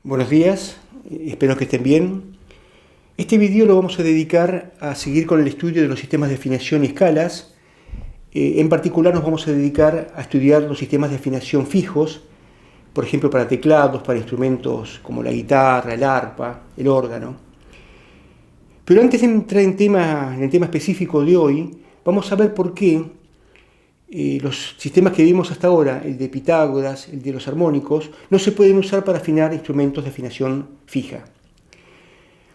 Buenos días, espero que estén bien. Este video lo vamos a dedicar a seguir con el estudio de los sistemas de afinación y escalas. En particular nos vamos a dedicar a estudiar los sistemas de afinación fijos, por ejemplo para teclados, para instrumentos como la guitarra, el arpa, el órgano. Pero antes de entrar en el tema específico de hoy, vamos a ver por qué los sistemas que vimos hasta ahora, el de Pitágoras, el de los armónicos, no se pueden usar para afinar instrumentos de afinación fija.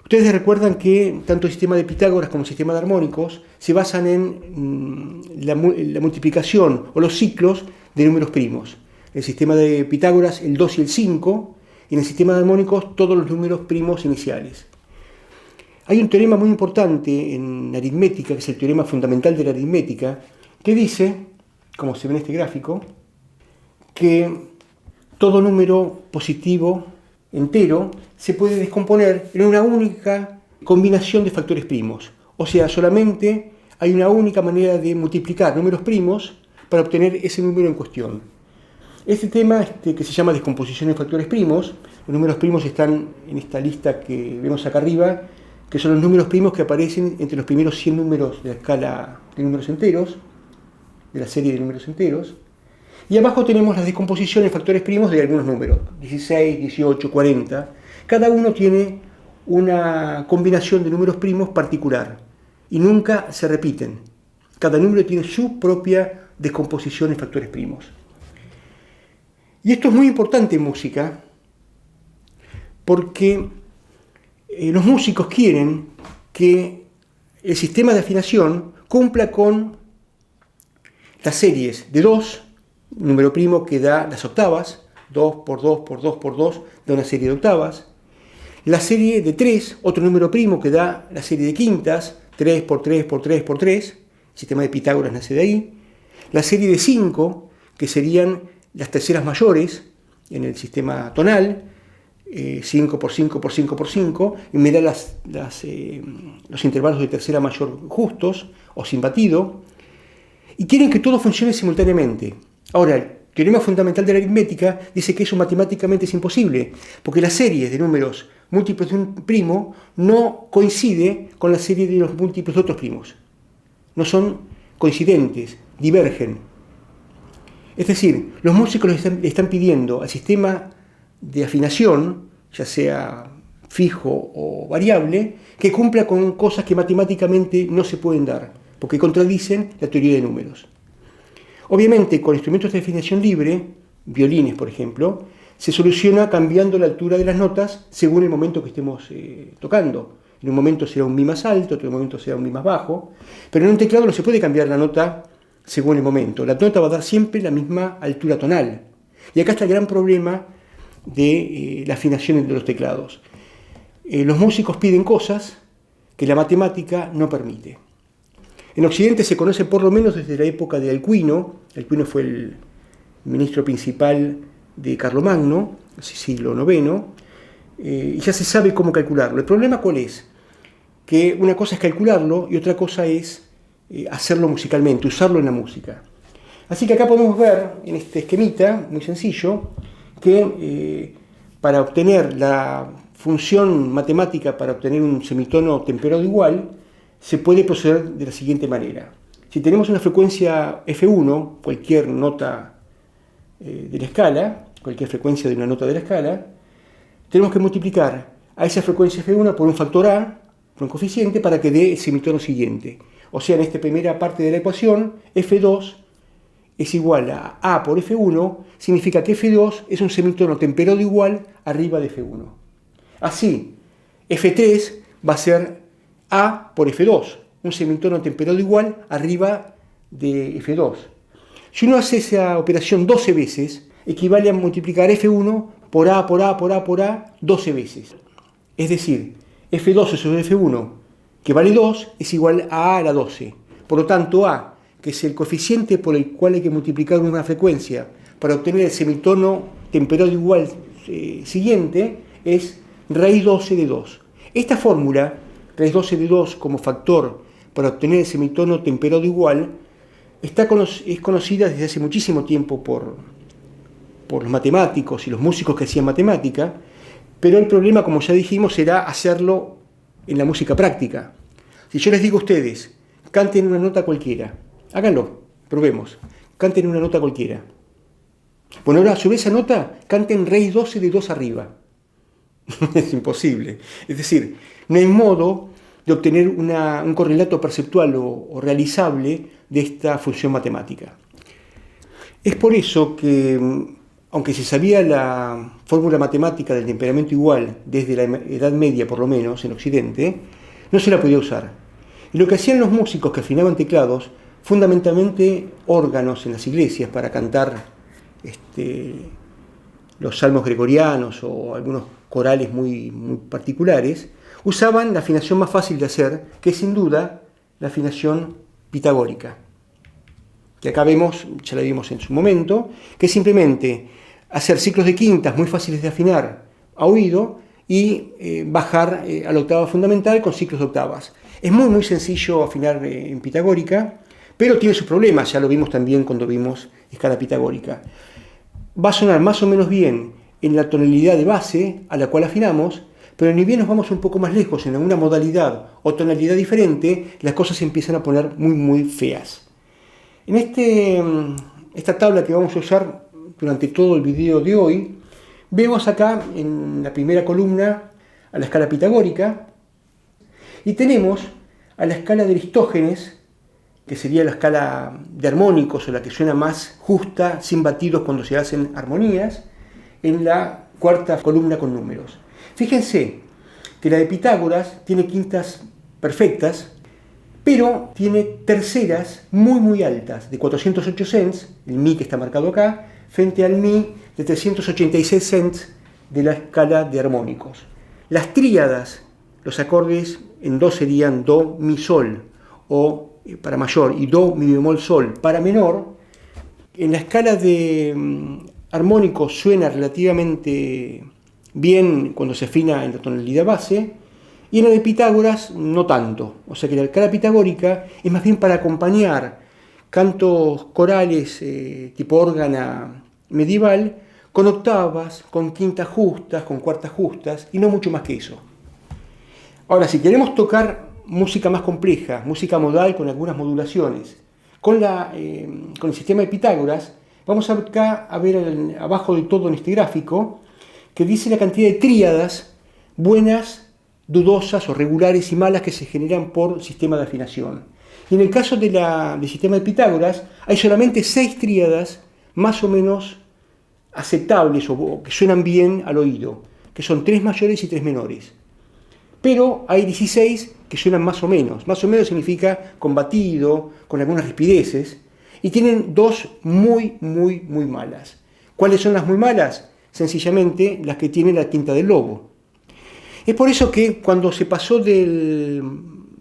Ustedes recuerdan que tanto el sistema de Pitágoras como el sistema de armónicos se basan en la multiplicación o los ciclos de números primos. El sistema de Pitágoras, el 2 y el 5, y en el sistema de armónicos todos los números primos iniciales. Hay un teorema muy importante en aritmética, que es el teorema fundamental de la aritmética, que dice, como se ve en este gráfico, que todo número positivo entero se puede descomponer en una única combinación de factores primos. O sea, solamente hay una única manera de multiplicar números primos para obtener ese número en cuestión. Este tema que se llama descomposición de factores primos, los números primos están en esta lista que vemos acá arriba, que son los números primos que aparecen entre los primeros 100 números de la escala de números enteros, de la serie de números enteros. Y abajo tenemos la descomposición en factores primos de algunos números, 16, 18, 40. Cada uno tiene una combinación de números primos particular y nunca se repiten. Cada número tiene su propia descomposición en factores primos. Y esto es muy importante en música porque los músicos quieren que el sistema de afinación cumpla con las series de 2, número primo que da las octavas, 2 por 2 por 2 por 2 da una serie de octavas. La serie de 3, otro número primo que da la serie de quintas, 3 por 3 por 3 por 3, el sistema de Pitágoras nace de ahí. La serie de 5, que serían las terceras mayores en el sistema tonal, 5 por 5 por 5 por 5, y me da los intervalos de tercera mayor justos o sin batido. Y quieren que todo funcione simultáneamente. Ahora, el teorema fundamental de la aritmética dice que eso matemáticamente es imposible, porque la serie de números múltiplos de un primo no coincide con la serie de los múltiplos de otros primos. No son coincidentes, divergen. Es decir, los músicos le están pidiendo al sistema de afinación, ya sea fijo o variable, que cumpla con cosas que matemáticamente no se pueden dar, porque contradicen la teoría de números. Obviamente, con instrumentos de afinación libre, violines por ejemplo, se soluciona cambiando la altura de las notas según el momento que estemos tocando. En un momento será un mi más alto, en otro momento será un mi más bajo, pero en un teclado no se puede cambiar la nota según el momento. La nota va a dar siempre la misma altura tonal. Y acá está el gran problema de la afinación de los teclados. Los músicos piden cosas que la matemática no permite. En Occidente se conoce por lo menos desde la época de Alcuino. Alcuino fue el ministro principal de Carlomagno, siglo IX, y ya se sabe cómo calcularlo. ¿El problema cuál es? Que una cosa es calcularlo y otra cosa es hacerlo musicalmente, usarlo en la música. Así que acá podemos ver en este esquemita, muy sencillo, que para obtener la función matemática, para obtener un semitono temperado igual, se puede proceder de la siguiente manera. Si tenemos una frecuencia F1, cualquier nota de la escala, cualquier frecuencia de una nota de la escala, tenemos que multiplicar a esa frecuencia F1 por un factor A, por un coeficiente, para que dé el semitono siguiente. O sea, en esta primera parte de la ecuación, F2 es igual a A por F1, significa que F2 es un semitono temperado igual arriba de F1. Así, F3 va a ser A por F2, un semitono temperado igual arriba de F2. Si uno hace esa operación 12 veces, equivale a multiplicar F1 por A, por A, por A, por A 12 veces. Es decir, F12 sobre F1, que vale 2, es igual a A a la 12. Por lo tanto, A, que es el coeficiente por el cual hay que multiplicar una frecuencia para obtener el semitono temperado igual siguiente, es raíz 12 de 2. Esta fórmula, raíz 12 de 2 como factor para obtener el semitono temperado igual, es conocida desde hace muchísimo tiempo por los matemáticos y los músicos que hacían matemática, Pero el problema, como ya dijimos, será hacerlo en la música práctica. Si yo les digo a ustedes, canten una nota cualquiera, háganlo, probemos, canten una nota cualquiera. Bueno, ahora sobre esa nota, canten Rey 12 de 2 arriba. Es imposible. Es decir, no hay modo de obtener un correlato perceptual o realizable de esta función matemática. Es por eso que, aunque se sabía la fórmula matemática del temperamento igual desde la Edad Media, por lo menos, en Occidente, no se la podía usar. Y lo que hacían los músicos que afinaban teclados, fundamentalmente órganos en las iglesias para cantar los salmos gregorianos o algunos corales muy particulares, usaban la afinación más fácil de hacer, que es sin duda la afinación pitagórica, que acá vemos, ya la vimos en su momento, que es simplemente hacer ciclos de quintas muy fáciles de afinar a oído y bajar a la octava fundamental con ciclos de octavas. Es muy sencillo afinar en pitagórica, pero tiene sus problemas, ya lo vimos también cuando vimos escala pitagórica. Va a sonar más o menos bien en la tonalidad de base a la cual afinamos, pero ni bien nos vamos un poco más lejos en alguna modalidad o tonalidad diferente, las cosas se empiezan a poner muy feas. En esta tabla que vamos a usar durante todo el video de hoy, vemos acá en la primera columna a la escala pitagórica y tenemos a la escala de Aristógenes, que sería la escala de armónicos o la que suena más justa, sin batidos cuando se hacen armonías, en la cuarta columna con números. Fíjense que la de Pitágoras tiene quintas perfectas, pero tiene terceras muy altas, de 408 cents, el mi que está marcado acá, frente al mi de 386 cents de la escala de armónicos. Las tríadas, los acordes en do serían do, mi, sol, o para mayor, y do, mi bemol, sol para menor. En la escala de armónicos suena relativamente bien cuando se afina en la tonalidad base, y en la de Pitágoras no tanto. O sea que la escala pitagórica es más bien para acompañar cantos corales tipo órgana medieval, con octavas, con quintas justas, con cuartas justas, y no mucho más que eso. Ahora, si queremos tocar música más compleja, música modal con algunas modulaciones, con el sistema de Pitágoras, vamos acá a ver abajo de todo en este gráfico, que dice la cantidad de tríadas buenas, dudosas o regulares y malas que se generan por sistema de afinación. Y en el caso del sistema de Pitágoras, hay solamente 6 tríadas más o menos aceptables o que suenan bien al oído, que son 3 mayores y 3 menores. Pero hay 16 que suenan más o menos. Más o menos significa con batido, con algunas rispideces, y tienen 2 muy malas. ¿Cuáles son las muy malas? Sencillamente las que tienen la quinta del lobo. Es por eso que cuando se pasó del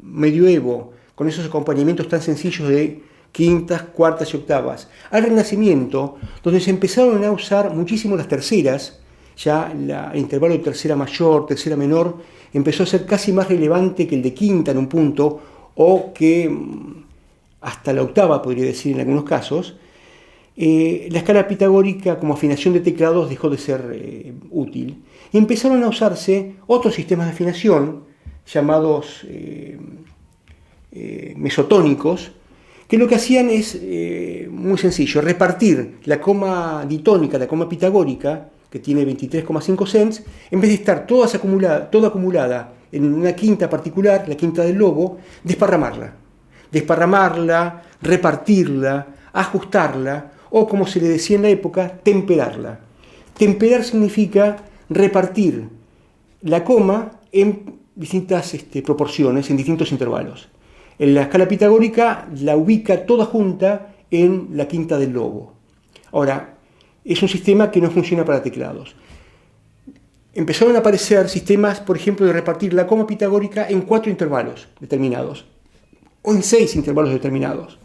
medioevo, con esos acompañamientos tan sencillos de quintas, cuartas y octavas, al Renacimiento, donde se empezaron a usar muchísimo las terceras, ya el intervalo de tercera mayor, tercera menor, empezó a ser casi más relevante que el de quinta en un punto, o que hasta la octava, podría decir en algunos casos. La escala pitagórica como afinación de teclados dejó de ser útil. Y empezaron a usarse otros sistemas de afinación, llamados mesotónicos, que lo que hacían es muy sencillo, repartir la coma ditónica, la coma pitagórica, que tiene 23,5 cents, en vez de estar toda acumulada en una quinta particular, la quinta del lobo, desparramarla, repartirla, ajustarla, o como se le decía en la época, temperarla. Temperar significa repartir la coma en distintas proporciones, en distintos intervalos. En la escala pitagórica la ubica toda junta en la quinta del lobo. Ahora, es un sistema que no funciona para teclados. Empezaron a aparecer sistemas, por ejemplo, de repartir la coma pitagórica en 4 intervalos determinados, o en 6 intervalos determinados.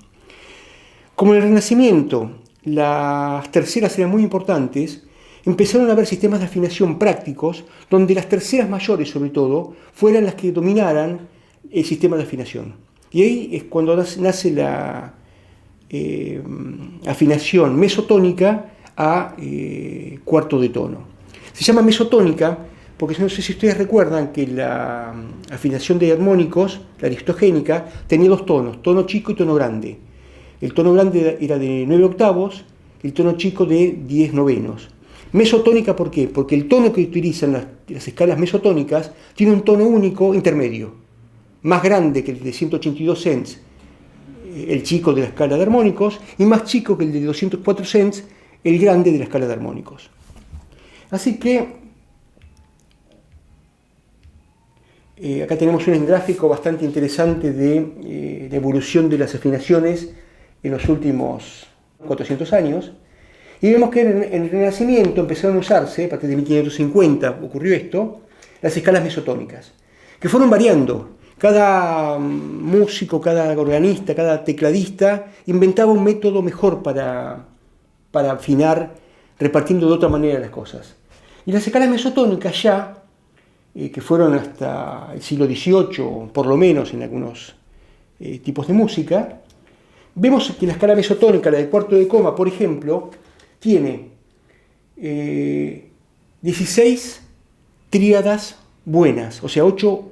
Como en el Renacimiento las terceras eran muy importantes, empezaron a haber sistemas de afinación prácticos, donde las terceras mayores, sobre todo, fueran las que dominaran el sistema de afinación. Y ahí es cuando nace la afinación mesotónica a cuarto de tono. Se llama mesotónica porque no sé si ustedes recuerdan que la afinación de armónicos, la aristogénica, tenía dos tonos, tono chico y tono grande. El tono grande era de 9 octavos, el tono chico de 10 novenos. Mesotónica, ¿por qué? Porque el tono que utilizan las escalas mesotónicas tiene un tono único intermedio, más grande que el de 182 cents, el chico de la escala de armónicos, y más chico que el de 204 cents, el grande de la escala de armónicos. Así que acá tenemos un gráfico bastante interesante de la evolución de las afinaciones en los últimos 400 años. Y vemos que en el Renacimiento empezaron a usarse, a partir de 1550 ocurrió esto, las escalas mesotónicas, que fueron variando. Cada músico, cada organista, cada tecladista inventaba un método mejor para afinar, repartiendo de otra manera las cosas. Y las escalas mesotónicas ya, que fueron hasta el siglo XVIII, por lo menos en algunos tipos de música, vemos que la escala mesotónica, la del cuarto de coma, por ejemplo, tiene 16 tríadas buenas, o sea, 8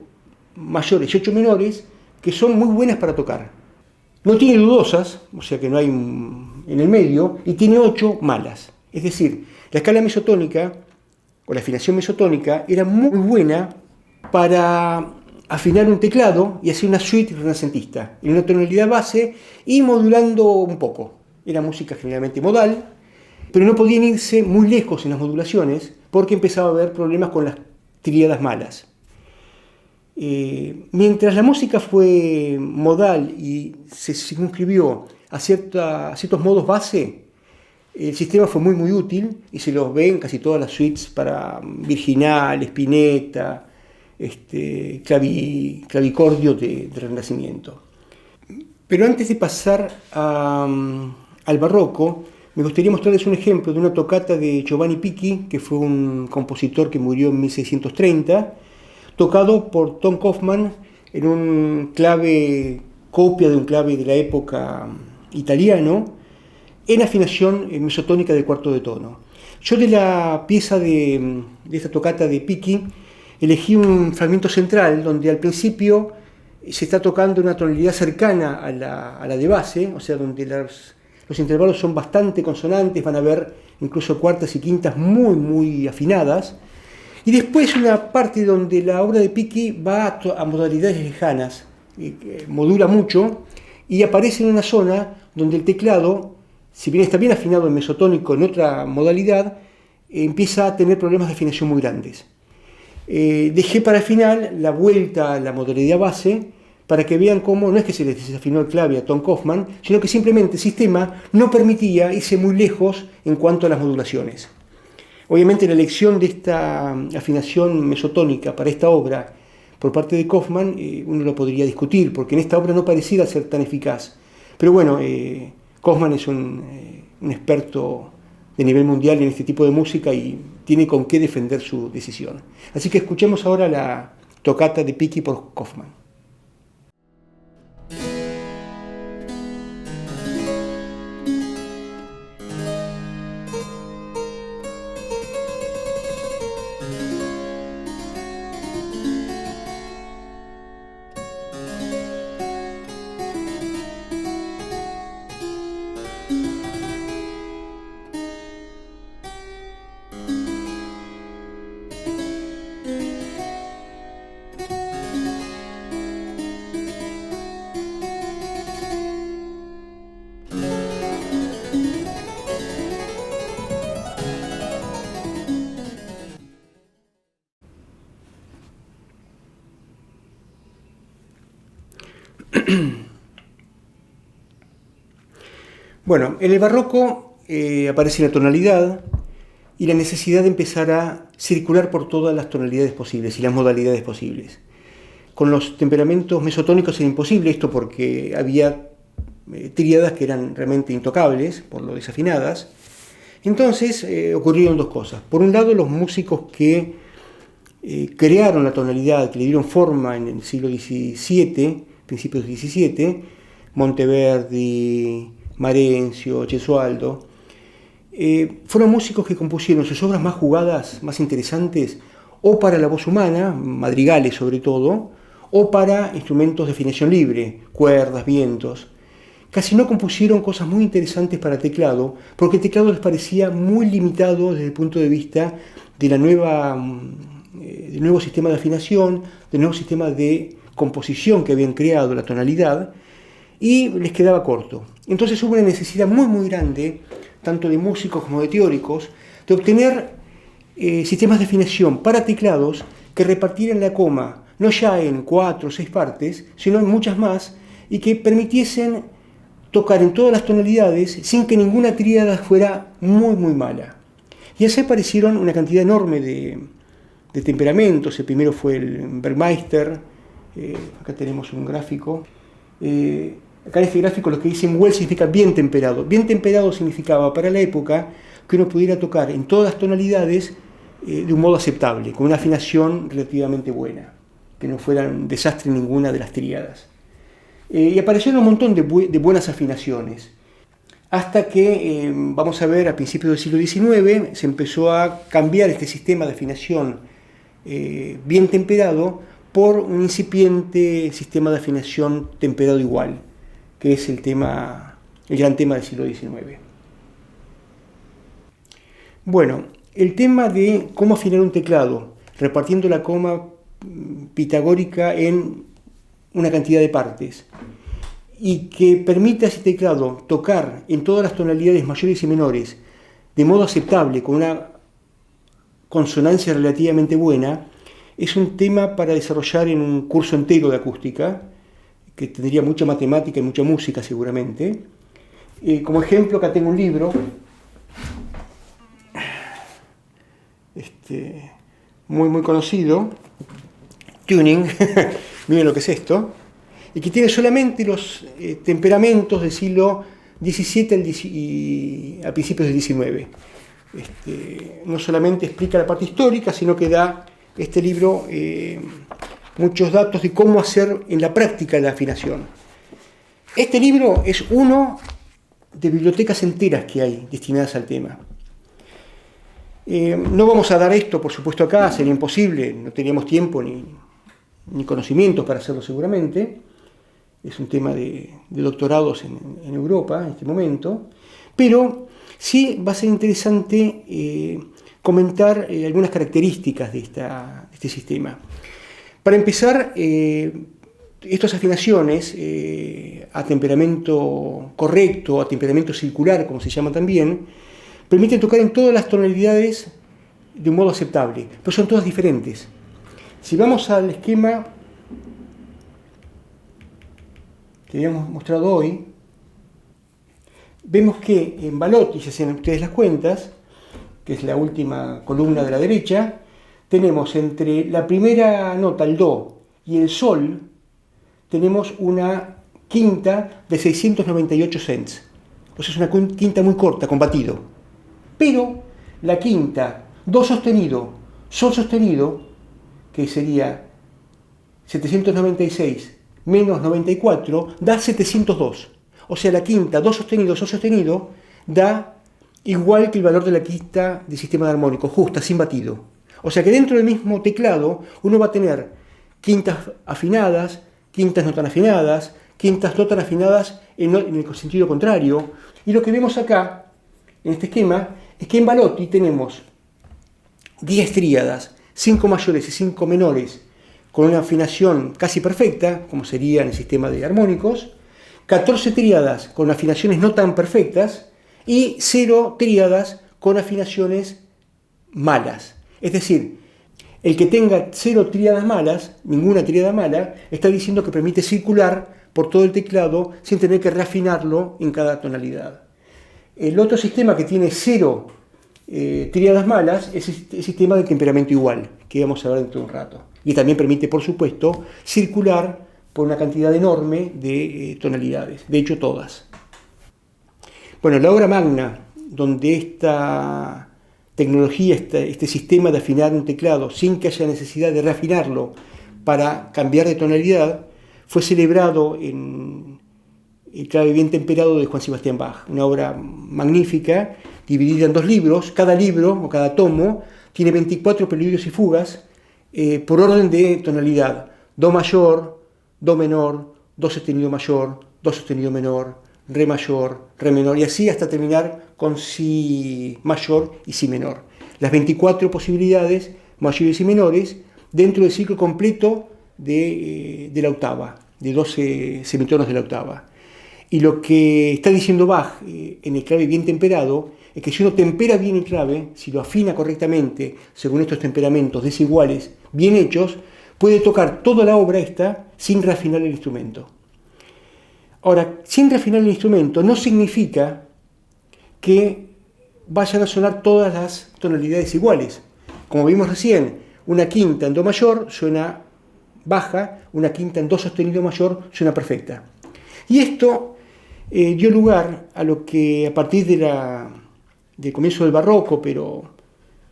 mayores y 8 menores, que son muy buenas para tocar. No tiene dudosas, o sea que no hay en el medio, y tiene 8 malas. Es decir, la escala mesotónica, o la afinación mesotónica, era muy buena para afinar un teclado y hacer una suite renacentista, en una tonalidad base y modulando un poco. Era música generalmente modal, pero no podían irse muy lejos en las modulaciones porque empezaba a haber problemas con las tríadas malas. Mientras la música fue modal y se circunscribió a ciertos modos base, el sistema fue muy útil y se los ve en casi todas las suites para Virginal, Spinetta, clavicordio de Renacimiento. Pero antes de pasar al barroco, me gustaría mostrarles un ejemplo de una tocata de Giovanni Picchi, que fue un compositor que murió en 1630, tocado por Tom Kaufmann en un clave, copia de un clave de la época italiano, en afinación mesotónica del cuarto de tono. Yo de la pieza de esta tocata de Picchi elegí un fragmento central donde al principio se está tocando una tonalidad cercana a la de base, o sea, donde los intervalos son bastante consonantes, van a ver incluso cuartas y quintas muy afinadas. Y después una parte donde la obra de Picchi va a modalidades lejanas, modula mucho y aparece en una zona donde el teclado, si bien está bien afinado en mesotónico en otra modalidad, empieza a tener problemas de afinación muy grandes. Dejé para el final la vuelta a la modalidad base para que vean cómo no es que se les desafinó el clave a Tom Kaufmann, sino que simplemente el sistema no permitía irse muy lejos en cuanto a las modulaciones. Obviamente la elección de esta afinación mesotónica para esta obra por parte de Kaufmann uno lo podría discutir, porque en esta obra no pareciera ser tan eficaz. Pero bueno, Kaufmann es un experto de nivel mundial en este tipo de música y tiene con qué defender su decisión. Así que escuchemos ahora la tocata de Picchi por Kaufmann. Bueno, en el barroco aparece la tonalidad y la necesidad de empezar a circular por todas las tonalidades posibles y las modalidades posibles. Con los temperamentos mesotónicos era imposible esto porque había tríadas que eran realmente intocables por lo desafinadas. Entonces ocurrieron dos cosas. Por un lado, los músicos que crearon la tonalidad, que le dieron forma en el siglo XVII, principios del XVII, Monteverdi, Marencio, Gesualdo, fueron músicos que compusieron sus obras más jugadas, más interesantes, o para la voz humana, madrigales sobre todo, o para instrumentos de afinación libre, cuerdas, vientos. Casi no compusieron cosas muy interesantes para teclado, porque el teclado les parecía muy limitado desde el punto de vista de del nuevo sistema de afinación, del nuevo sistema de composición que habían creado, la tonalidad, y les quedaba corto. Entonces hubo una necesidad muy grande, tanto de músicos como de teóricos, de obtener sistemas de afinación para teclados que repartieran la coma no ya en 4 o 6 partes, sino en muchas más, y que permitiesen tocar en todas las tonalidades sin que ninguna tríada fuera muy mala. Y así aparecieron una cantidad enorme de temperamentos. El primero fue el Bergmeister. Acá tenemos un gráfico. Acá en este gráfico lo que dice en Wells significa bien temperado. Bien temperado significaba para la época que uno pudiera tocar en todas las tonalidades de un modo aceptable, con una afinación relativamente buena, que no fuera un desastre ninguna de las tríadas. Y aparecieron un montón de buenas afinaciones, hasta que, vamos a ver, a principios del siglo XIX se empezó a cambiar este sistema de afinación bien temperado por un incipiente sistema de afinación temperado igual, que es el gran tema del siglo XIX. Bueno, el tema de cómo afinar un teclado, repartiendo la coma pitagórica en una cantidad de partes, y que permita a ese teclado tocar en todas las tonalidades mayores y menores de modo aceptable, con una consonancia relativamente buena, es un tema para desarrollar en un curso entero de acústica, que tendría mucha matemática y mucha música seguramente. Como ejemplo, acá tengo un libro muy conocido, Tuning, miren lo que es esto, y que tiene solamente los temperamentos del siglo XVII a principios del XIX. No solamente explica la parte histórica, sino que da este libro muchos datos de cómo hacer en la práctica la afinación. Este libro es uno de bibliotecas enteras que hay destinadas al tema. No vamos a dar esto, por supuesto, acá, sería imposible, no teníamos tiempo ni conocimientos para hacerlo seguramente. Es un tema de doctorados en Europa en este momento, pero sí va a ser interesante comentar algunas características de este sistema. Para empezar, estas afinaciones a temperamento correcto, a temperamento circular, como se llama también, permiten tocar en todas las tonalidades de un modo aceptable, pero son todas diferentes. Si vamos al esquema que habíamos mostrado hoy, vemos que en Balotti, si hacen ustedes las cuentas, que es la última columna de la derecha, tenemos entre la primera nota, el Do, y el Sol, tenemos una quinta de 698 cents. O sea, es una quinta muy corta, con batido. Pero la quinta, Do sostenido, Sol sostenido, que sería 796 menos 94, da 702. O sea, la quinta, Do sostenido, Sol sostenido, da igual que el valor de la quinta del sistema de armónico, justa, sin batido. O sea que dentro del mismo teclado uno va a tener quintas afinadas, quintas no tan afinadas, quintas no tan afinadas en el sentido contrario. Y lo que vemos acá, en este esquema, es que en Balotti tenemos 10 tríadas, 5 mayores y 5 menores, con una afinación casi perfecta, como sería en el sistema de armónicos, 14 tríadas con afinaciones no tan perfectas y 0 tríadas con afinaciones malas. Es decir, el que tenga 0 tríadas malas, ninguna tríada mala, está diciendo que permite circular por todo el teclado sin tener que reafinarlo en cada tonalidad. El otro sistema que tiene 0 tríadas malas es el sistema de temperamento igual, que vamos a ver dentro de un rato. Y también permite, por supuesto, circular por una cantidad enorme de tonalidades, de hecho todas. Bueno, la obra magna, donde esta tecnología, este sistema de afinar un teclado sin que haya necesidad de reafinarlo para cambiar de tonalidad, fue celebrado en el clave bien temperado de Juan Sebastián Bach, una obra magnífica, dividida en 2 libros. Cada libro o cada tomo tiene 24 preludios y fugas por orden de tonalidad: do mayor, do menor, do sostenido mayor, do sostenido menor, re mayor, re menor, y así hasta terminar con si mayor y si menor. Las 24 posibilidades, mayores y menores, dentro del ciclo completo de la octava, de 12 semitonos de la octava. Y lo que está diciendo Bach en el clave bien temperado es que si uno tempera bien el clave, si lo afina correctamente según estos temperamentos desiguales, bien hechos, puede tocar toda la obra esta sin refinar el instrumento. Ahora, sin refinar el instrumento no significa que vayan a sonar todas las tonalidades iguales. Como vimos recién, una quinta en do mayor suena baja, una quinta en do sostenido mayor suena perfecta. Y esto dio lugar a lo que a partir del comienzo del barroco, pero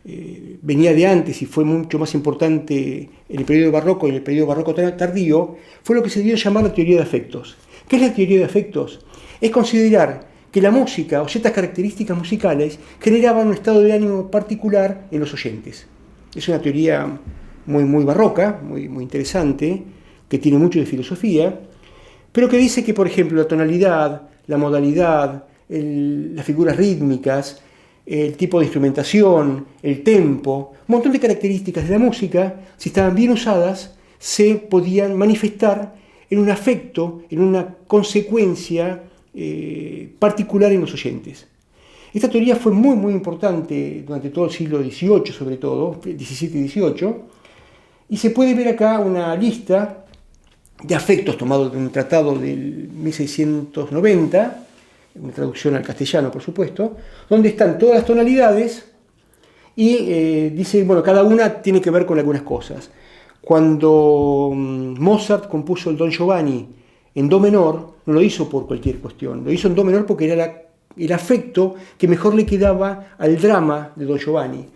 venía de antes y fue mucho más importante en el periodo barroco y en el periodo barroco tardío, fue lo que se dio a llamar la teoría de afectos. ¿Qué es la teoría de afectos? Es considerar que la música o ciertas características musicales generaban un estado de ánimo particular en los oyentes. Es una teoría muy barroca, muy interesante, que tiene mucho de filosofía, pero que dice que, por ejemplo, la tonalidad, la modalidad, las figuras rítmicas, el tipo de instrumentación, el tempo, un montón de características de la música, si estaban bien usadas, se podían manifestar en un afecto, en una consecuencia particular en los oyentes. Esta teoría fue muy importante durante todo el siglo XVIII, sobre todo, XVII y XVIII, y se puede ver acá una lista de afectos tomado de un tratado del 1690, una traducción al castellano, por supuesto, donde están todas las tonalidades y dice, bueno, cada una tiene que ver con algunas cosas. Cuando Mozart compuso el Don Giovanni en do menor, no lo hizo por cualquier cuestión, lo hizo en do menor porque era el afecto que mejor le quedaba al drama de Don Giovanni.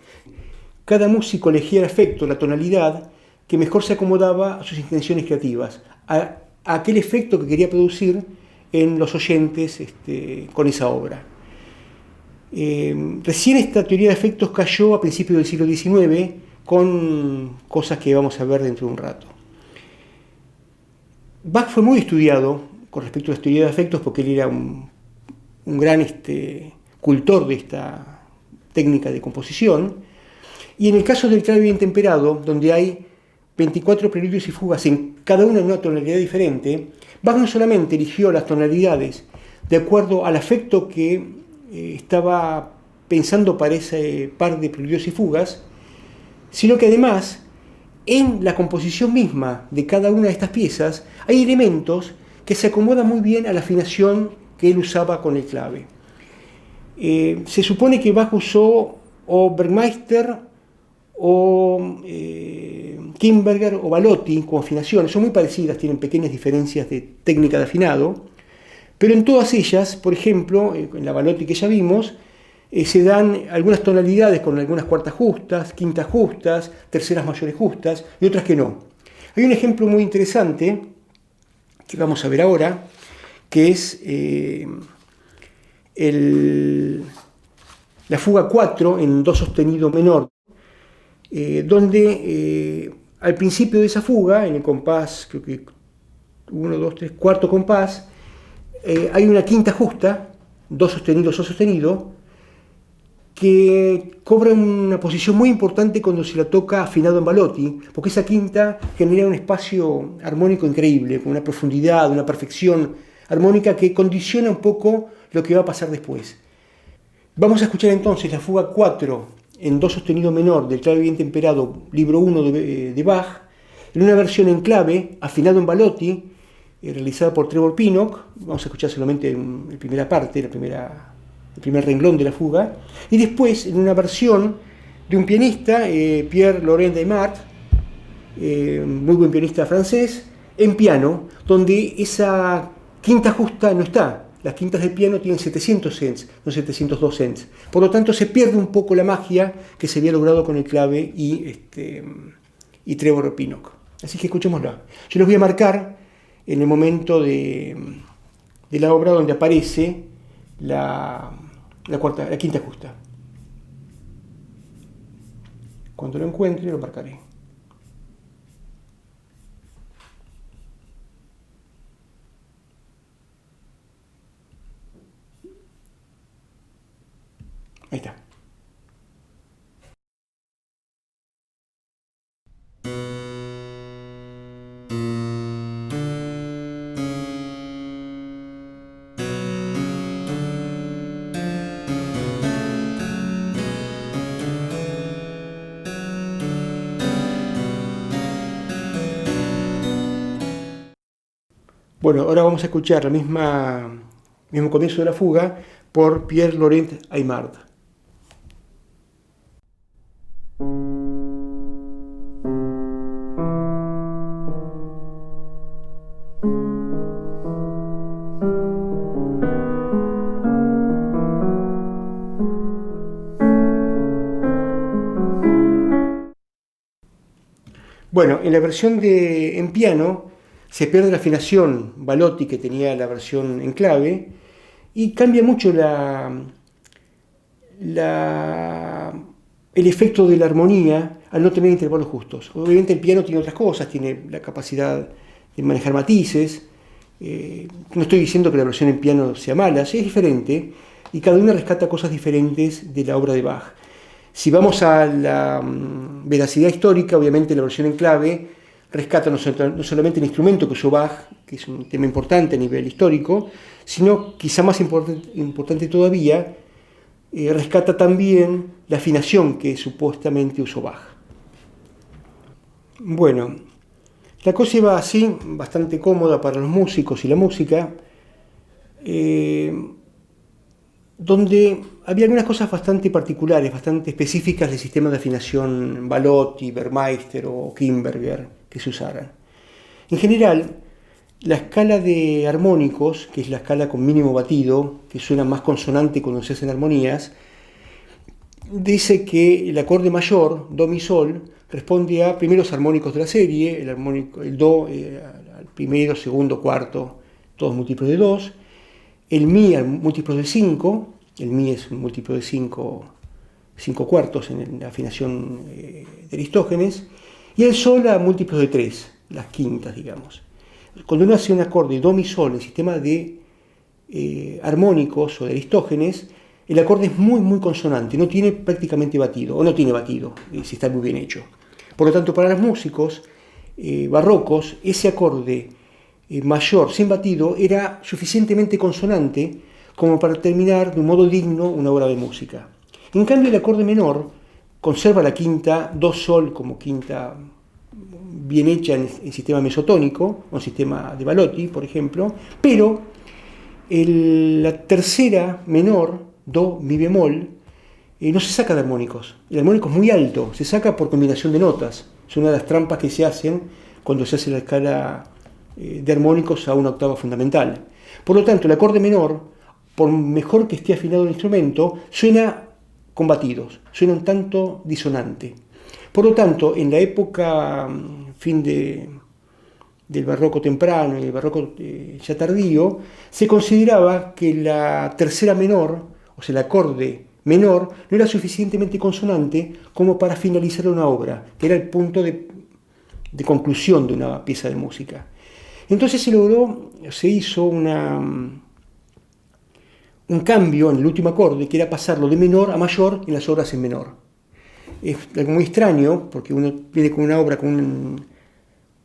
Cada músico elegía el afecto, la tonalidad, que mejor se acomodaba a sus intenciones creativas, a aquel efecto que quería producir en los oyentes con esa obra. Recién esta teoría de efectos cayó a principios del siglo XIX con cosas que vamos a ver dentro de un rato. Bach fue muy estudiado con respecto a la teoría de efectos porque él era un gran cultor de esta técnica de composición, y en el caso del clave bien temperado, donde hay 24 preludios y fugas en cada una en una tonalidad diferente, Bach no solamente eligió las tonalidades de acuerdo al afecto que estaba pensando para ese par de preludios y fugas, sino que además en la composición misma de cada una de estas piezas hay elementos que se acomodan muy bien a la afinación que él usaba con el clave. Se supone que Bach usó o Bergmeister o Kimberger o Balotti como afinaciones. Son muy parecidas, tienen pequeñas diferencias de técnica de afinado, pero en todas ellas, por ejemplo, en la Balotti que ya vimos, se dan algunas tonalidades con algunas cuartas justas, quintas justas, terceras mayores justas y otras que no. Hay un ejemplo muy interesante que vamos a ver ahora, que es la fuga 4 en do sostenido menor, donde al principio de esa fuga, en el compás, creo que 1, 2, 3, cuarto compás, hay una quinta justa, do sostenido, sol sostenido, que cobra una posición muy importante cuando se la toca afinado en Balotti, porque esa quinta genera un espacio armónico increíble, con una profundidad, una perfección armónica que condiciona un poco lo que va a pasar después. Vamos a escuchar entonces la fuga 4 en do sostenido menor del clave bien temperado, libro 1 de Bach, en una versión en clave, afinado en Balotti, realizada por Trevor Pinnock. Vamos a escuchar solamente la primera parte, el primer renglón de la fuga, y después en una versión de un pianista, Pierre Laurent Aimard, muy buen pianista francés, en piano, donde esa quinta justa no está. Las quintas del piano tienen 700 cents, no 702 cents. Por lo tanto, se pierde un poco la magia que se había logrado con el clave y Trevor Pinnock. Así que escuchémosla. Yo los voy a marcar en el momento de la obra donde aparece la quinta justa. Cuando lo encuentre, lo marcaré. Ahí está. Bueno, ahora vamos a escuchar el mismo comienzo de la fuga por Pierre Laurent Aimard. Bueno, en la versión en piano se pierde la afinación Balotti que tenía la versión en clave y cambia mucho el efecto de la armonía al no tener intervalos justos. Obviamente el piano tiene otras cosas, tiene la capacidad de manejar matices. No estoy diciendo que la versión en piano sea mala, es diferente y cada una rescata cosas diferentes de la obra de Bach. Si vamos a la veracidad histórica, obviamente la versión en clave rescata no solamente el instrumento que usó Bach, que es un tema importante a nivel histórico, sino quizá más importante todavía, rescata también la afinación que supuestamente usó Bach. Bueno, la cosa iba así, bastante cómoda para los músicos y la música, donde había algunas cosas bastante particulares, bastante específicas del sistema de afinación Balotti, Bermeister o Kimberger que se usaran. En general, la escala de armónicos, que es la escala con mínimo batido, que suena más consonante cuando se hacen armonías, dice que el acorde mayor, Do, Mi, Sol, responde a primeros armónicos de la serie, el Do al primero, segundo, cuarto, todos múltiplos de 2, el Mi a múltiplos de 5, el Mi es un múltiplo de 5 cuartos en la afinación de Aristógenes, y el Sol a múltiplos de 3, las quintas, digamos. Cuando uno hace un acorde Do, Mi, Sol en sistema de armónicos o de Aristógenes, el acorde es muy consonante, no tiene prácticamente batido, o no tiene batido, si está muy bien hecho. Por lo tanto, para los músicos barrocos, ese acorde mayor sin batido era suficientemente consonante como para terminar de un modo digno una obra de música. En cambio, el acorde menor conserva la quinta, Do, Sol, como quinta bien hecha en sistema mesotónico, o en sistema de Balotti, por ejemplo, pero la tercera menor, Do, Mi bemol, no se saca de armónicos. El armónico es muy alto, se saca por combinación de notas. Es una de las trampas que se hacen cuando se hace la escala de armónicos a una octava fundamental. Por lo tanto, el acorde menor, por mejor que esté afinado el instrumento, suena con batidos, suena un tanto disonante. Por lo tanto, en la época fin del barroco temprano y el barroco ya tardío, se consideraba que la tercera menor, o sea, el acorde menor, no era suficientemente consonante como para finalizar una obra, que era el punto de conclusión de una pieza de música. Entonces se hizo un cambio en el último acorde, que era pasarlo de menor a mayor en las obras en menor. Es algo muy extraño, porque uno viene con una obra con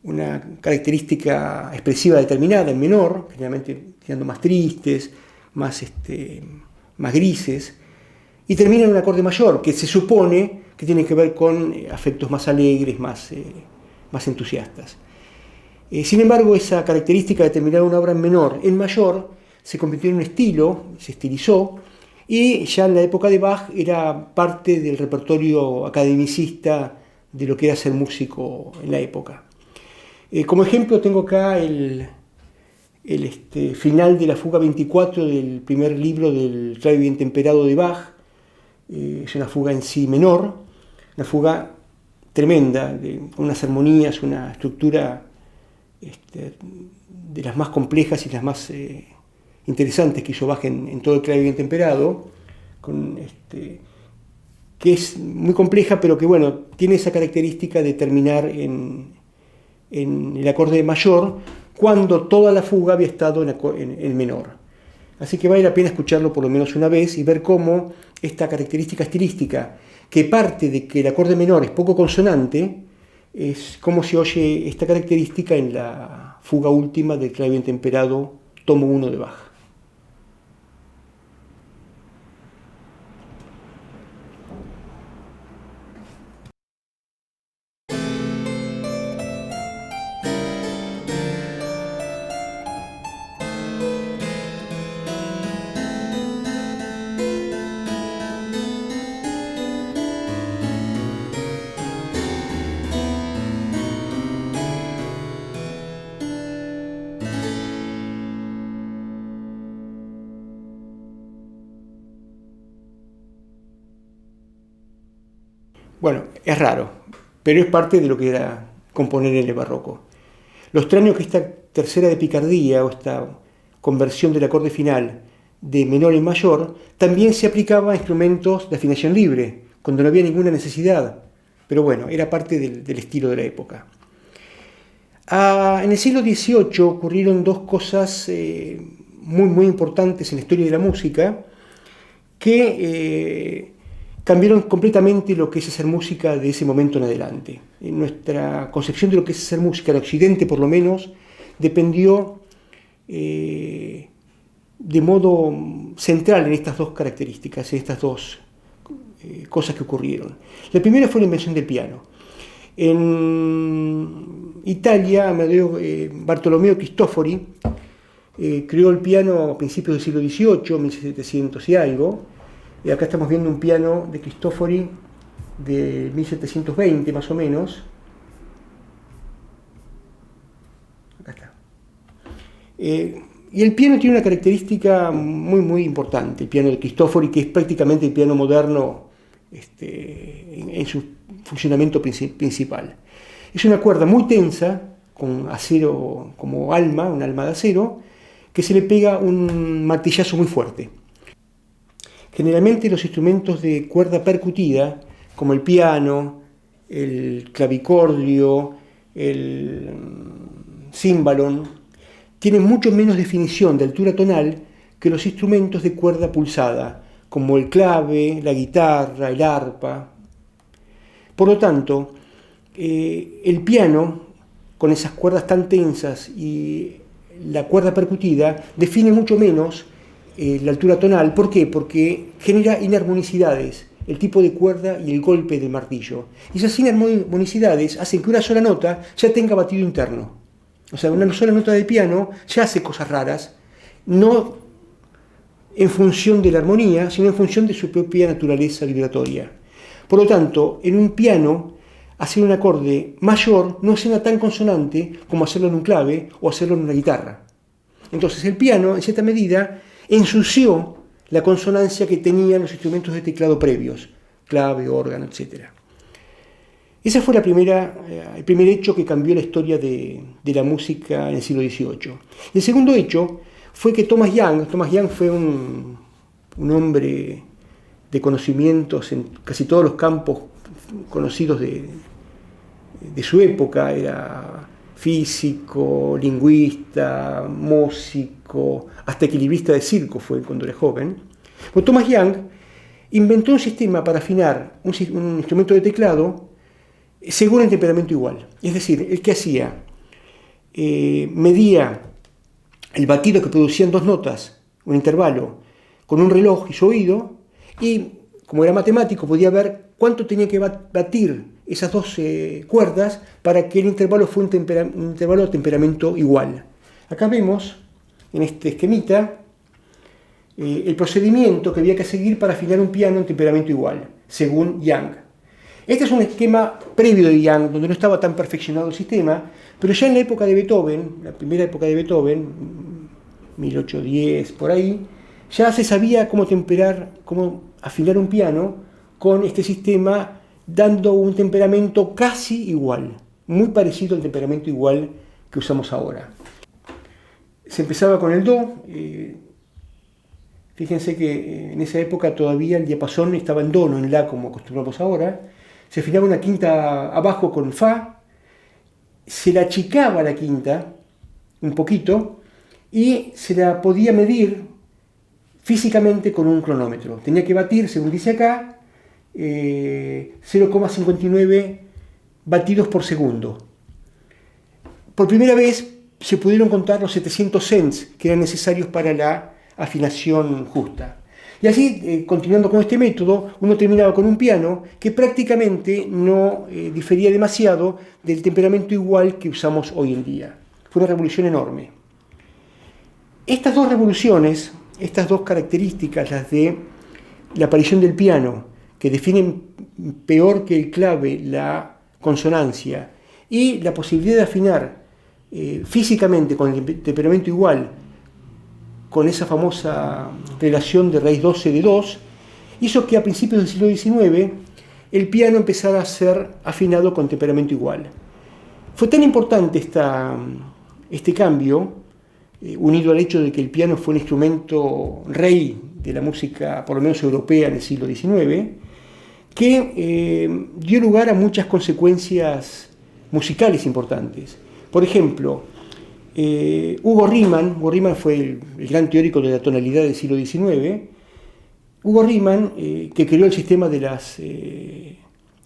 una característica expresiva determinada en menor, generalmente siendo más tristes, más grises, y termina en un acorde mayor, que se supone que tiene que ver con afectos más alegres, más entusiastas. Sin embargo, esa característica de terminar una obra en menor en mayor se convirtió en un estilo, se estilizó, y ya en la época de Bach era parte del repertorio academicista de lo que era ser músico en la época. Como ejemplo tengo acá el final de la fuga 24 del primer libro del Clave bien temperado de Bach. Es una fuga en si menor, una fuga tremenda, con unas armonías, una estructura de las más complejas y las más interesantes que hizo Bach en todo el Clave bien temperado, que es muy compleja, pero que bueno, tiene esa característica de terminar en el acorde mayor, cuando toda la fuga había estado en menor. Así que vale la pena escucharlo por lo menos una vez y ver cómo esta característica estilística, que parte de que el acorde menor es poco consonante, es cómo se oye esta característica en la fuga última del clave bien temperado, tomo 1 de Bach. Bueno, es raro, pero es parte de lo que era componer en el barroco. Lo extraño es que esta tercera de picardía, o esta conversión del acorde final de menor en mayor, también se aplicaba a instrumentos de afinación libre, cuando no había ninguna necesidad. Pero bueno, era parte del estilo de la época. En el siglo XVIII ocurrieron dos cosas muy importantes en la historia de la música que cambiaron completamente lo que es hacer música de ese momento en adelante. En nuestra concepción de lo que es hacer música, en Occidente por lo menos, dependió de modo central en estas dos características, en estas dos cosas que ocurrieron. La primera fue la invención del piano. En Italia, Bartolomeo Cristofori creó el piano a principios del siglo XVIII, 1700 y algo. Acá estamos viendo un piano de Cristofori de 1720 más o menos. Acá está. Y el piano tiene una característica muy importante, el piano de Cristofori, que es prácticamente el piano moderno en su funcionamiento principal. Es una cuerda muy tensa, con acero como alma, un alma de acero, que se le pega un martillazo muy fuerte. Generalmente los instrumentos de cuerda percutida, como el piano, el clavicordio, el címbalon, tienen mucho menos definición de altura tonal que los instrumentos de cuerda pulsada, como el clave, la guitarra, el arpa. Por lo tanto, el piano, con esas cuerdas tan tensas y la cuerda percutida, define mucho menos la altura tonal. ¿Por qué? Porque genera inarmonicidades, el tipo de cuerda y el golpe del martillo. Y esas inarmonicidades hacen que una sola nota ya tenga batido interno. O sea, una sola nota del piano ya hace cosas raras, no en función de la armonía, sino en función de su propia naturaleza vibratoria. Por lo tanto, en un piano, hacer un acorde mayor no suena tan consonante como hacerlo en un clave o hacerlo en una guitarra. Entonces el piano, en cierta medida, ensució la consonancia que tenían los instrumentos de teclado previos, clave, órgano, etc. Ese fue el primer hecho que cambió la historia de la música en el siglo XVIII. Y el segundo hecho fue que Thomas Young fue un hombre de conocimientos en casi todos los campos conocidos de su época. Era físico, lingüista, músico, hasta equilibrista de circo fue cuando era joven. Bueno, Thomas Young inventó un sistema para afinar un instrumento de teclado según el temperamento igual. Es decir, el que hacía, medía el batido que producían dos notas, un intervalo, con un reloj y su oído, y como era matemático podía ver cuánto tenía que batir esas dos cuerdas para que el intervalo fuera un intervalo de temperamento igual. Acá vemos, en este esquemita, el procedimiento que había que seguir para afinar un piano en temperamento igual, según Young. Este es un esquema previo de Young, donde no estaba tan perfeccionado el sistema, pero ya en la época de Beethoven, la primera época de Beethoven, 1810, por ahí, ya se sabía cómo afinar un piano con este sistema, dando un temperamento casi igual, muy parecido al temperamento igual que usamos ahora. Se empezaba con el do. Fíjense que en esa época todavía el diapasón estaba en do, no en la como acostumbramos ahora. Se afinaba una quinta abajo con fa, se la achicaba la quinta un poquito y se la podía medir físicamente con un cronómetro. Tenía que batir, según dice acá, 0,59 batidos por segundo. Por primera vez se pudieron contar los 700 cents que eran necesarios para la afinación justa. Y así, continuando con este método, uno terminaba con un piano que prácticamente no difería demasiado del temperamento igual que usamos hoy en día. Fue una revolución enorme. Estas dos revoluciones, estas dos características, las de la aparición del piano, que definen peor que el clave la consonancia, y la posibilidad de afinar físicamente con el temperamento igual, con esa famosa relación de raíz 12 de 2, hizo que a principios del siglo XIX el piano empezara a ser afinado con temperamento igual. Fue tan importante este cambio, unido al hecho de que el piano fue un instrumento rey de la música, por lo menos europea, en el siglo XIX, que dio lugar a muchas consecuencias musicales importantes. Por ejemplo, Hugo Riemann fue el gran teórico de la tonalidad del siglo XIX. Hugo Riemann, que creó el sistema de las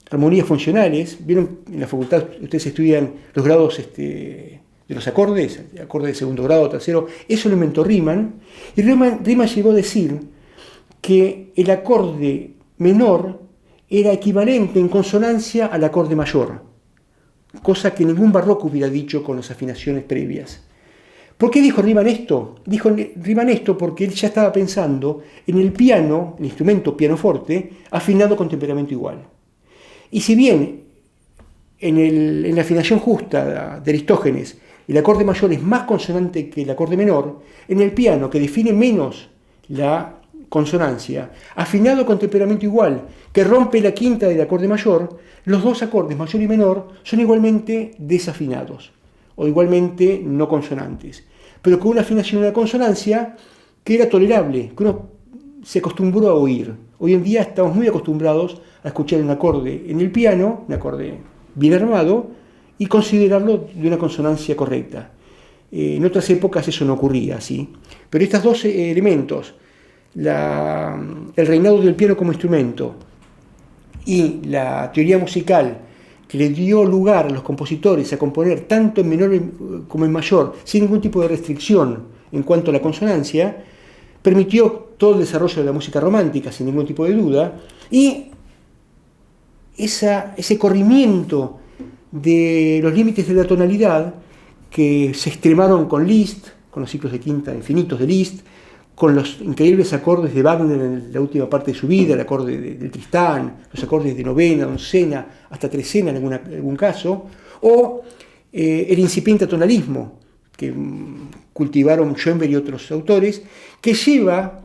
armonías funcionales. Vieron, en la facultad ustedes estudian los grados de los acordes de segundo grado, tercero. Eso lo inventó Riemann. Y Riemann llegó a decir que el acorde menor era equivalente en consonancia al acorde mayor, cosa que ningún barroco hubiera dicho con las afinaciones previas. ¿Por qué dijo Riemann esto? Dijo Riemann esto porque él ya estaba pensando en el piano, el instrumento pianoforte, afinado con temperamento igual. Y si bien en la afinación justa de Aristógenes el acorde mayor es más consonante que el acorde menor, en el piano, que define menos la consonancia, afinado con temperamento igual, que rompe la quinta del acorde mayor, los dos acordes, mayor y menor, son igualmente desafinados o igualmente no consonantes, pero con una afinación y una consonancia que era tolerable, que uno se acostumbró a oír. Hoy en día estamos muy acostumbrados a escuchar un acorde en el piano, un acorde bien armado, y considerarlo de una consonancia correcta. En otras épocas eso no ocurría así, pero estos dos elementos, el reinado del piano como instrumento y la teoría musical que le dio lugar a los compositores a componer tanto en menor como en mayor, sin ningún tipo de restricción en cuanto a la consonancia, permitió todo el desarrollo de la música romántica, sin ningún tipo de duda, y ese corrimiento de los límites de la tonalidad que se extremaron con Liszt, con los ciclos de quinta infinitos de Liszt, con los increíbles acordes de Wagner en la última parte de su vida, el acorde del Tristán, los acordes de novena, oncena, hasta trecena en algún caso, o el incipiente tonalismo que cultivaron Schoenberg y otros autores, que lleva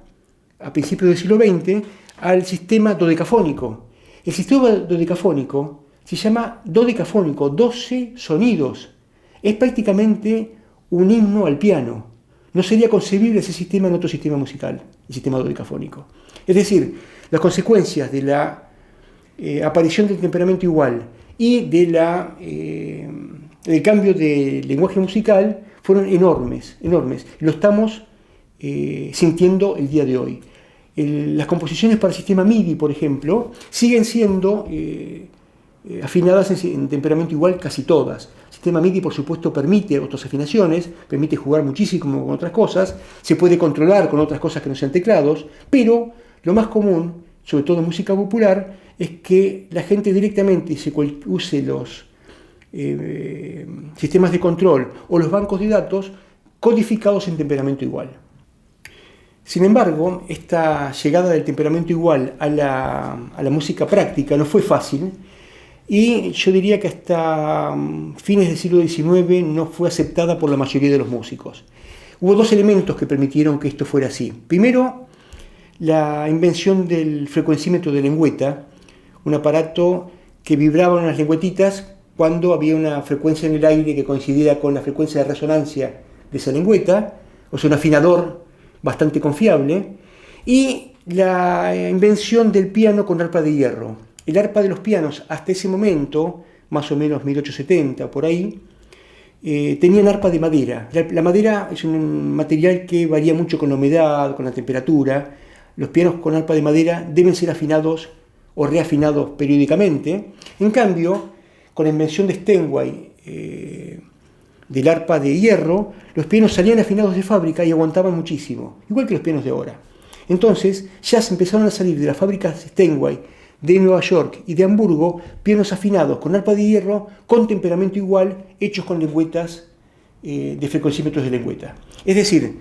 a principios del siglo XX al sistema dodecafónico. El sistema dodecafónico se llama dodecafónico, 12 sonidos. Es prácticamente un himno al piano. No sería concebible ese sistema en otro sistema musical, el sistema dodecafónico. Es decir, las consecuencias de la aparición del temperamento igual y del cambio de lenguaje musical fueron enormes. Lo estamos sintiendo el día de hoy. Las composiciones para el sistema MIDI, por ejemplo, siguen siendo afinadas en temperamento igual casi todas. El sistema MIDI, por supuesto, permite otras afinaciones, permite jugar muchísimo con otras cosas, se puede controlar con otras cosas que no sean teclados, pero lo más común, sobre todo en música popular, es que la gente directamente use los sistemas de control o los bancos de datos codificados en temperamento igual. Sin embargo, esta llegada del temperamento igual a la música práctica no fue fácil, y yo diría que hasta fines del siglo XIX no fue aceptada por la mayoría de los músicos. Hubo dos elementos que permitieron que esto fuera así. Primero, la invención del frecuencímetro de lengüeta, un aparato que vibraba unas lengüetitas cuando había una frecuencia en el aire que coincidía con la frecuencia de resonancia de esa lengüeta, o sea, un afinador bastante confiable, y la invención del piano con arpa de hierro. El arpa de los pianos hasta ese momento, más o menos 1870 o por ahí, tenían arpa de madera. La madera es un material que varía mucho con la humedad, con la temperatura. Los pianos con arpa de madera deben ser afinados o reafinados periódicamente. En cambio, con la invención de Steinway del arpa de hierro, los pianos salían afinados de fábrica y aguantaban muchísimo, igual que los pianos de ahora. Entonces ya se empezaron a salir de las fábricas Steinway de Nueva York y de Hamburgo pianos afinados con arpa de hierro con temperamento igual, hechos con lengüetas de frecuencímetros de lengüeta. Es decir,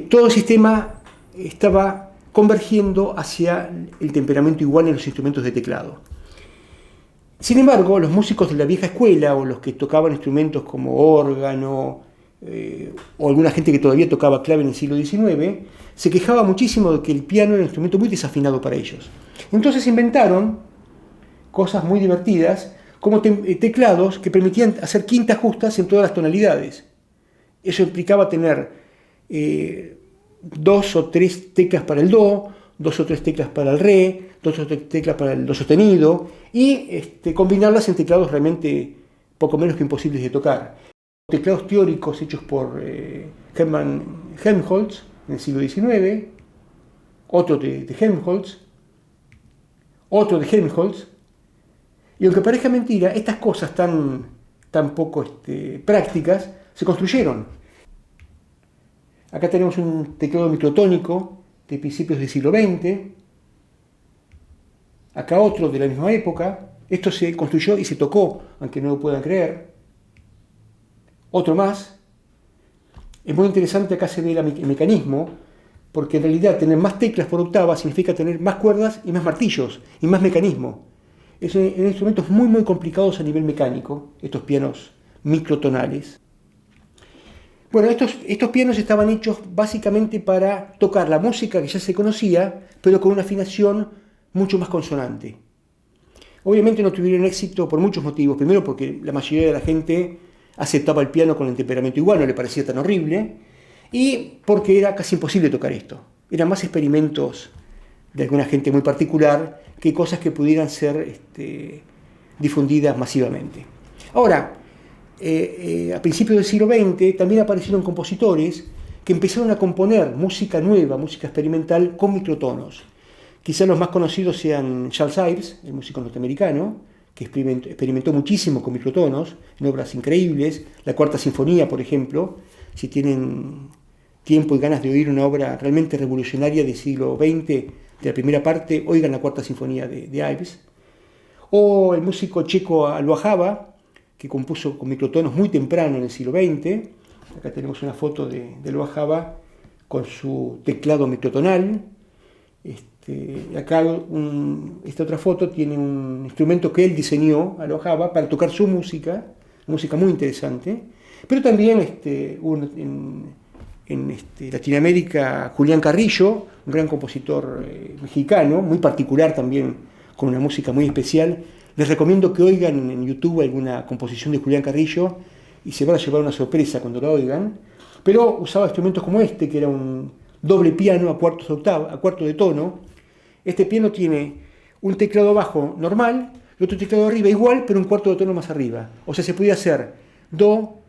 todo el sistema estaba convergiendo hacia el temperamento igual en los instrumentos de teclado. Sin embargo, los músicos de la vieja escuela o los que tocaban instrumentos como órgano o alguna gente que todavía tocaba clave en el siglo XIX, se quejaba muchísimo de que el piano era un instrumento muy desafinado para ellos. Entonces inventaron cosas muy divertidas como teclados que permitían hacer quintas justas en todas las tonalidades. Eso implicaba tener 2 o 3 teclas para el do, 2 o 3 teclas para el re, 2 o 3 teclas para el do sostenido y combinarlas en teclados realmente poco menos que imposibles de tocar. Teclados teóricos hechos por Hermann Helmholtz en el siglo XIX, otro de Helmholtz, otro de Helmholtz, y aunque parezca mentira, estas cosas tan poco prácticas se construyeron. Acá tenemos un teclado microtónico de principios del siglo XX, acá otro de la misma época. Esto se construyó y se tocó, aunque no lo puedan creer. Otro más. Es muy interesante, acá se ve el mecanismo, porque en realidad tener más teclas por octava significa tener más cuerdas y más martillos y más mecanismo. Son instrumentos muy complicados a nivel mecánico, estos pianos microtonales. Bueno, estos pianos estaban hechos básicamente para tocar la música que ya se conocía, pero con una afinación mucho más consonante. Obviamente no tuvieron éxito por muchos motivos. Primero porque la mayoría de la gente aceptaba el piano con el temperamento igual, no le parecía tan horrible, y porque era casi imposible tocar esto. Eran más experimentos de alguna gente muy particular que cosas que pudieran ser difundidas masivamente. Ahora, a principios del siglo XX también aparecieron compositores que empezaron a componer música nueva, música experimental con microtonos. Quizás los más conocidos sean Charles Ives, el músico norteamericano, que experimentó muchísimo con microtonos en obras increíbles. La Cuarta Sinfonía, por ejemplo, si tienen tiempo y ganas de oír una obra realmente revolucionaria del siglo XX, de la primera parte, oigan la Cuarta Sinfonía de Ives. O el músico checo Alba Java, que compuso con microtonos muy temprano en el siglo XX. Acá tenemos una foto de Alba Java con su teclado microtonal. Acá esta otra foto tiene un instrumento que él diseñó, Alba Java, para tocar su música muy interesante. Pero también en Latinoamérica, Julián Carrillo, un gran compositor mexicano, muy particular también, con una música muy especial. Les recomiendo que oigan en YouTube alguna composición de Julián Carrillo y se van a llevar una sorpresa cuando la oigan. Pero usaba instrumentos como que era un doble piano a cuarto de tono. Este piano tiene un teclado bajo normal y otro teclado arriba igual, pero un cuarto de tono más arriba. O sea, se podía hacer do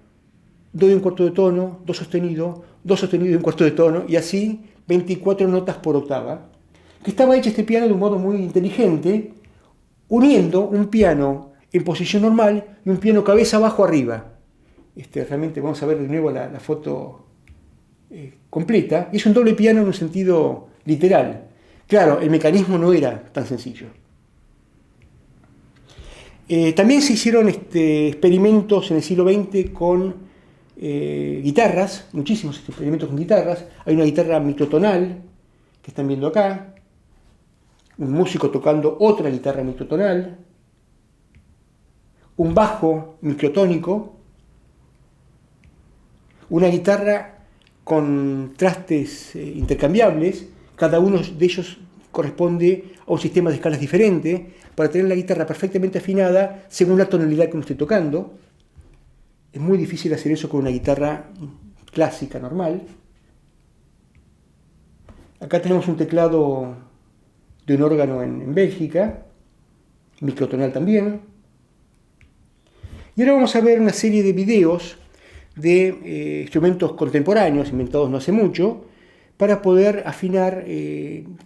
y un cuarto de tono, do sostenido y un cuarto de tono, y así 24 notas por octava. Que estaba hecho este piano de un modo muy inteligente, uniendo un piano en posición normal y un piano cabeza abajo arriba. Realmente vamos a ver de nuevo la foto completa. Es un doble piano en un sentido literal. Claro, el mecanismo no era tan sencillo. También se hicieron experimentos en el siglo XX con guitarras, muchísimos experimentos con guitarras. Hay una guitarra microtonal que están viendo acá, un músico tocando otra guitarra microtonal, un bajo microtónico, una guitarra con trastes intercambiables. Cada uno de ellos corresponde a un sistema de escalas diferente para tener la guitarra perfectamente afinada según la tonalidad que uno esté tocando. Es muy difícil hacer eso con una guitarra clásica, normal. Acá tenemos un teclado de un órgano en Bélgica, microtonal también. Y ahora vamos a ver una serie de videos de instrumentos contemporáneos, inventados no hace mucho, para poder afinar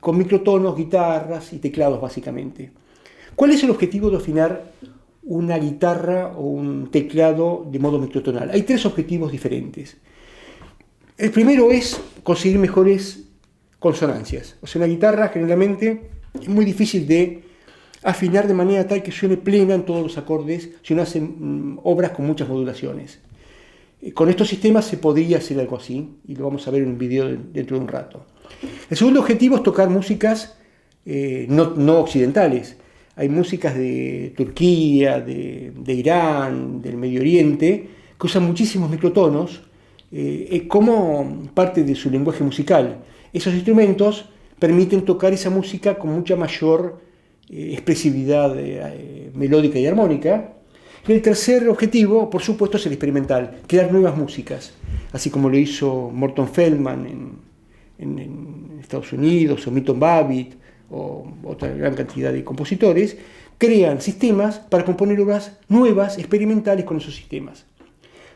con microtonos, guitarras y teclados básicamente. ¿Cuál es el objetivo de afinar una guitarra o un teclado de modo microtonal? Hay tres objetivos diferentes. El primero es conseguir mejores consonancias. O sea, una guitarra generalmente es muy difícil de afinar de manera tal que suene plena en todos los acordes si uno hace obras con muchas modulaciones. Con estos sistemas se podría hacer algo así, y lo vamos a ver en un video dentro de un rato. El segundo objetivo es tocar músicas no occidentales. Hay músicas de Turquía, de Irán, del Medio Oriente, que usan muchísimos microtonos como parte de su lenguaje musical. Esos instrumentos permiten tocar esa música con mucha mayor expresividad melódica y armónica. Y el tercer objetivo, por supuesto, es el experimental, crear nuevas músicas, así como lo hizo Morton Feldman en Estados Unidos, o Milton Babbitt, o otra gran cantidad de compositores, crean sistemas para componer obras nuevas, experimentales con esos sistemas.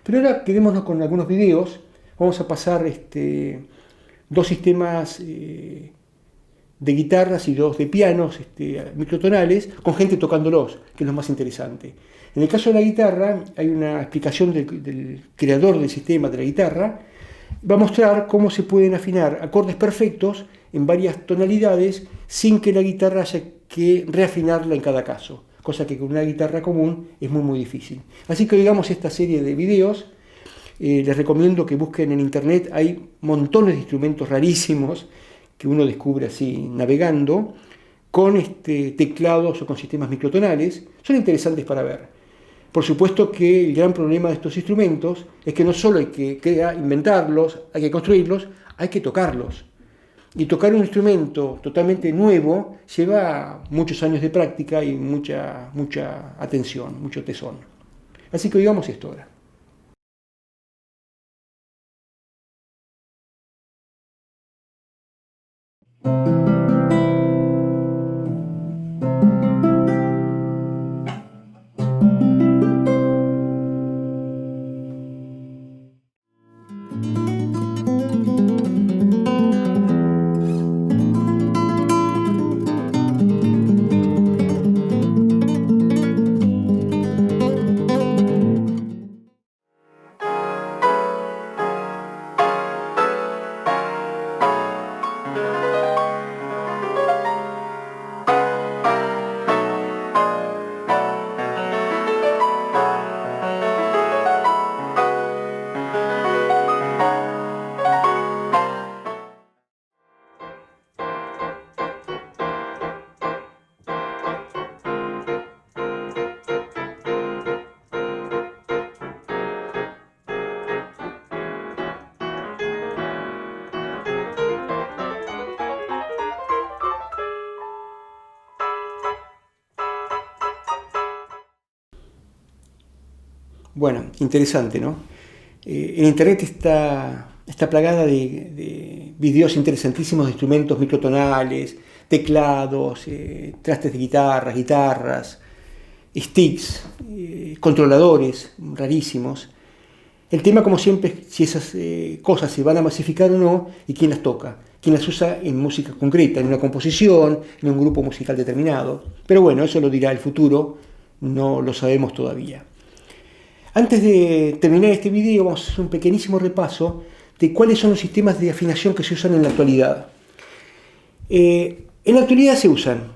Pero ahora quedémonos con algunos videos. Vamos a pasar dos sistemas de guitarras y dos de pianos microtonales, con gente tocándolos, que es lo más interesante. En el caso de la guitarra, hay una explicación del creador del sistema de la guitarra. Va a mostrar cómo se pueden afinar acordes perfectos en varias tonalidades sin que la guitarra haya que reafinarla en cada caso, cosa que con una guitarra común es muy difícil. Así que oigamos esta serie de videos. Les recomiendo que busquen en internet, hay montones de instrumentos rarísimos que uno descubre así navegando, con teclados o con sistemas microtonales. Son interesantes para ver. Por supuesto que el gran problema de estos instrumentos es que no solo hay que inventarlos, hay que construirlos, hay que tocarlos. Y tocar un instrumento totalmente nuevo lleva muchos años de práctica y mucha atención, mucho tesón. Así que oigamos esto ahora. Bueno, interesante, ¿no? En internet está plagada de videos interesantísimos de instrumentos microtonales, teclados, trastes de guitarras, sticks, controladores rarísimos. El tema, como siempre, es si esas cosas se van a masificar o no y quién las toca, quién las usa en música concreta, en una composición, en un grupo musical determinado. Pero bueno, eso lo dirá el futuro, no lo sabemos todavía. Antes de terminar este video, vamos a hacer un pequeñísimo repaso de cuáles son los sistemas de afinación que se usan en la actualidad. En la actualidad se usan,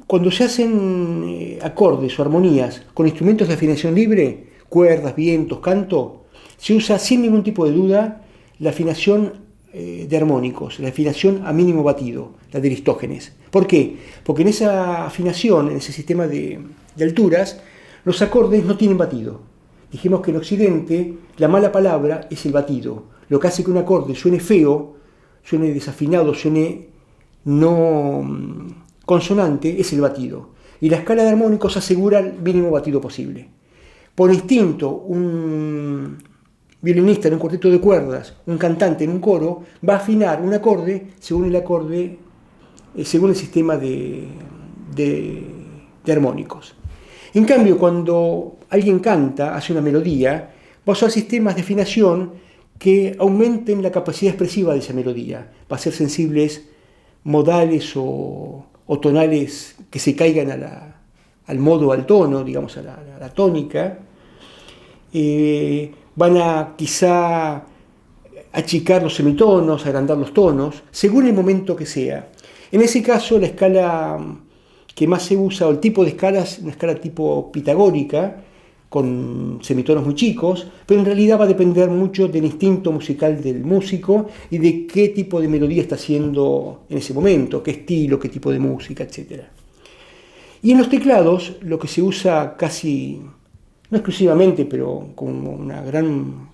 cuando se hacen acordes o armonías con instrumentos de afinación libre, cuerdas, vientos, canto, se usa sin ningún tipo de duda la afinación de armónicos, la afinación a mínimo batido, la de Aristógenes. ¿Por qué? Porque en esa afinación, en ese sistema de alturas, los acordes no tienen batido. Dijimos que en Occidente la mala palabra es el batido. Lo que hace que un acorde suene feo, suene desafinado, suene no consonante, es el batido. Y la escala de armónicos asegura el mínimo batido posible. Por instinto, un violinista en un cuarteto de cuerdas, un cantante en un coro, va a afinar un acorde según el sistema de armónicos. En cambio, cuando alguien canta, hace una melodía, va a usar sistemas de afinación que aumenten la capacidad expresiva de esa melodía. Va a ser sensibles modales o tonales que se caigan al modo, al tono, digamos, a la tónica. Van a quizá achicar los semitonos, agrandar los tonos, según el momento que sea. En ese caso, la escala que más se usa, o el tipo de escala, es una escala tipo pitagórica, con semitonos muy chicos, pero en realidad va a depender mucho del instinto musical del músico y de qué tipo de melodía está haciendo en ese momento, qué estilo, qué tipo de música, etc. Y en los teclados, lo que se usa casi, no exclusivamente, pero con una gran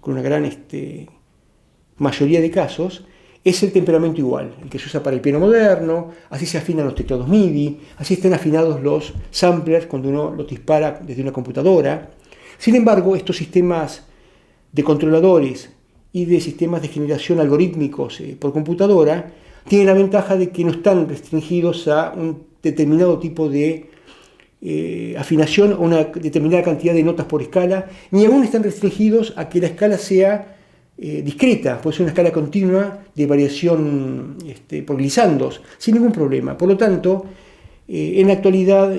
mayoría de casos, es el temperamento igual, el que se usa para el piano moderno, así se afinan los teclados MIDI, así están afinados los samplers cuando uno los dispara desde una computadora. Sin embargo, estos sistemas de controladores y de sistemas de generación algorítmicos por computadora tienen la ventaja de que no están restringidos a un determinado tipo de afinación o una determinada cantidad de notas por escala, ni aún están restringidos a que la escala sea discreta, puede ser una escala continua de variación por glisandos, sin ningún problema. Por lo tanto, en la actualidad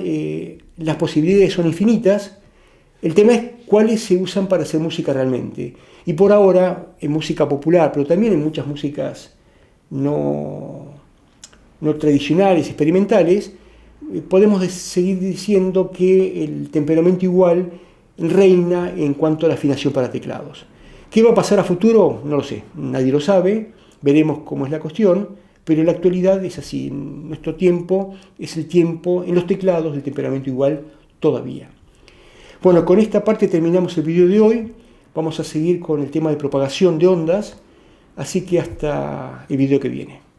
las posibilidades son infinitas. El tema es cuáles se usan para hacer música realmente. Y por ahora, en música popular, pero también en muchas músicas no tradicionales, experimentales, podemos seguir diciendo que el temperamento igual reina en cuanto a la afinación para teclados. ¿Qué va a pasar a futuro? No lo sé, nadie lo sabe, veremos cómo es la cuestión, pero en la actualidad es así. En nuestro tiempo es el tiempo en los teclados del temperamento igual todavía. Bueno, con esta parte terminamos el video de hoy. Vamos a seguir con el tema de propagación de ondas, así que hasta el video que viene.